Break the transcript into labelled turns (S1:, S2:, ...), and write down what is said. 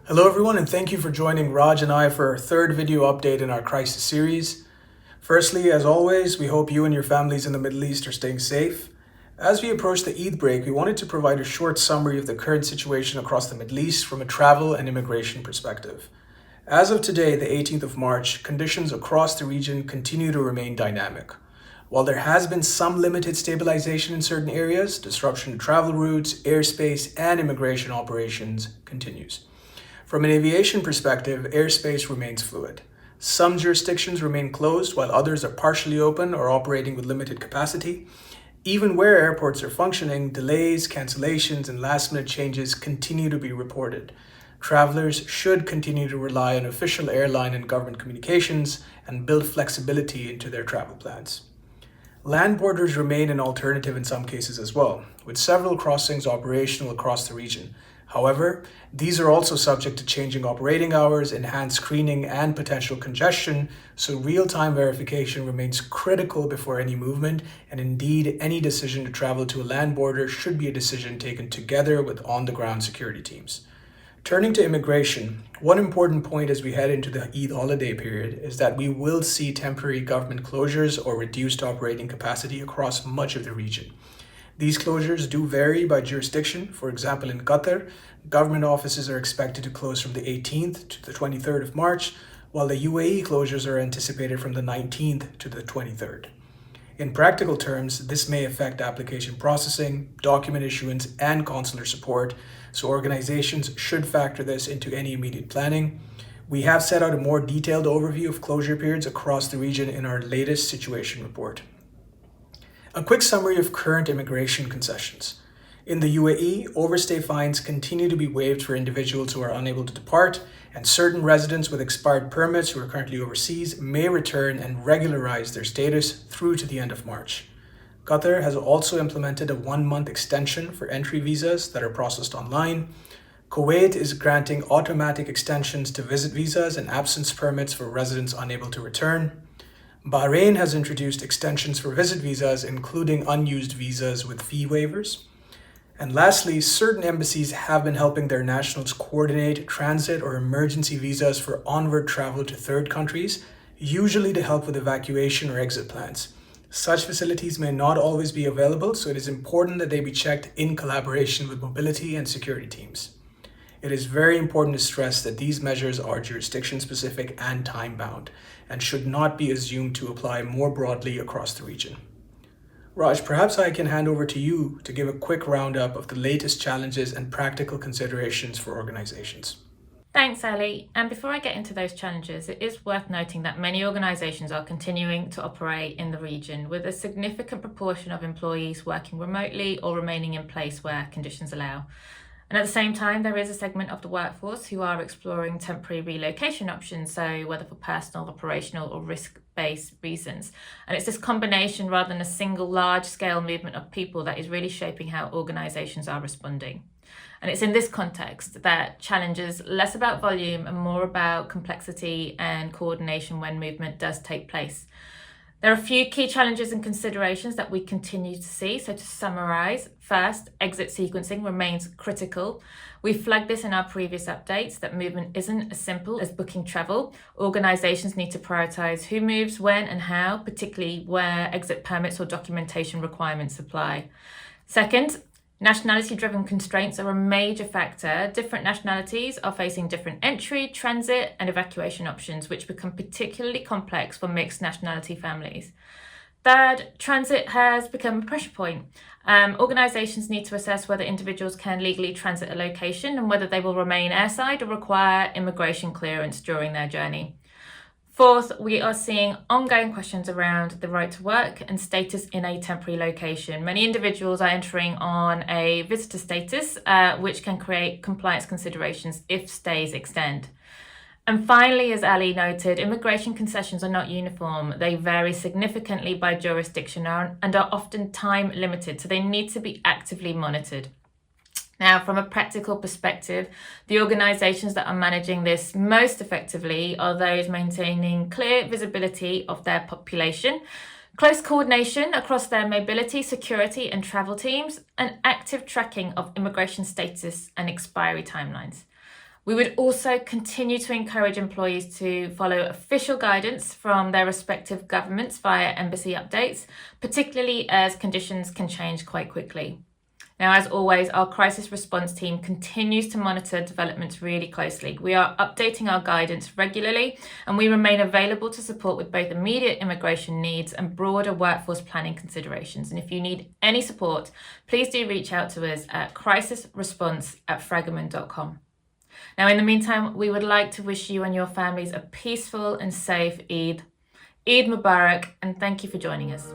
S1: Hello everyone, and thank you for joining Raj and I for our third video update in our crisis series. Firstly, as always, we hope you and your families in the Middle East are staying safe. As we approach the Eid break, we wanted to provide a short summary of the current situation across the Middle East from a travel and immigration perspective. As of today, the 18th of March, conditions across the region continue to remain dynamic. While there has been some limited stabilization in certain areas, disruption to travel routes, airspace, and immigration operations continues. From an aviation perspective, airspace remains fluid. Some jurisdictions remain closed while others are partially open or operating with limited capacity. Even where airports are functioning, delays, cancellations, and last-minute changes continue to be reported. Travelers should continue to rely on official airline and government communications and build flexibility into their travel plans. Land borders remain an alternative in some cases as well, with several crossings operational across the region. However, these are also subject to changing operating hours, enhanced screening, and potential congestion, so real-time verification remains critical before any movement, and indeed, any decision to travel to a land border should be a decision taken together with on-the-ground security teams. Turning to immigration, one important point as we head into the Eid holiday period is that we will see temporary government closures or reduced operating capacity across much of the region. These closures do vary by jurisdiction. For example, in Qatar, government offices are expected to close from the 18th to the 23rd of March, while the UAE closures are anticipated from the 19th to the 23rd. In practical terms, this may affect application processing, document issuance, and consular support, so organizations should factor this into any immediate planning. We have set out a more detailed overview of closure periods across the region in our latest situation report. A quick summary of current immigration concessions. In the UAE, overstay fines continue to be waived for individuals who are unable to depart, and certain residents with expired permits who are currently overseas may return and regularize their status through to the end of March. Qatar has also implemented a 1-month extension for entry visas that are processed online. Kuwait is granting automatic extensions to visit visas and absence permits for residents unable to return. Bahrain has introduced extensions for visit visas, including unused visas with fee waivers. And lastly, certain embassies have been helping their nationals coordinate transit or emergency visas for onward travel to third countries, usually to help with evacuation or exit plans. Such facilities may not always be available, so it is important that they be checked in collaboration with mobility and security teams. It is very important to stress that these measures are jurisdiction-specific and time-bound, and should not be assumed to apply more broadly across the region. Raj, perhaps I can hand over to you to give a quick roundup of the latest challenges and practical considerations for organizations.
S2: Thanks, Ali. And before I get into those challenges, it is worth noting that many organisations are continuing to operate in the region with a significant proportion of employees working remotely or remaining in place where conditions allow. And at the same time, there is a segment of the workforce who are exploring temporary relocation options, so whether for personal, operational, or risk-based reasons. And it's this combination rather than a single large-scale movement of people that is really shaping how organisations are responding. And it's in this context that challenges less about volume and more about complexity and coordination when movement does take place. There are a few key challenges and considerations that we continue to see. So to summarise, first, exit sequencing remains critical. We flagged this in our previous updates that movement isn't as simple as booking travel. Organisations need to prioritise who moves, when and how, particularly where exit permits or documentation requirements apply. Second, nationality-driven constraints are a major factor. Different nationalities are facing different entry, transit, and evacuation options, which become particularly complex for mixed nationality families. Third, transit has become a pressure point. Organisations need to assess whether individuals can legally transit a location and whether they will remain airside or require immigration clearance during their journey. Fourth, we are seeing ongoing questions around the right to work and status in a temporary location. Many individuals are entering on a visitor status, which can create compliance considerations if stays extend. And finally, as Ali noted, immigration concessions are not uniform. They vary significantly by jurisdiction and are often time limited, so they need to be actively monitored. Now, from a practical perspective, the organisations that are managing this most effectively are those maintaining clear visibility of their population, close coordination across their mobility, security and travel teams, and active tracking of immigration status and expiry timelines. We would also continue to encourage employees to follow official guidance from their respective governments via embassy updates, particularly as conditions can change quite quickly. Now, as always, our crisis response team continues to monitor developments really closely. We are updating our guidance regularly, and we remain available to support with both immediate immigration needs and broader workforce planning considerations. And if you need any support, please do reach out to us at crisisresponse@fragomen.com. Now, in the meantime, we would like to wish you and your families a peaceful and safe Eid. Eid Mubarak, and thank you for joining us.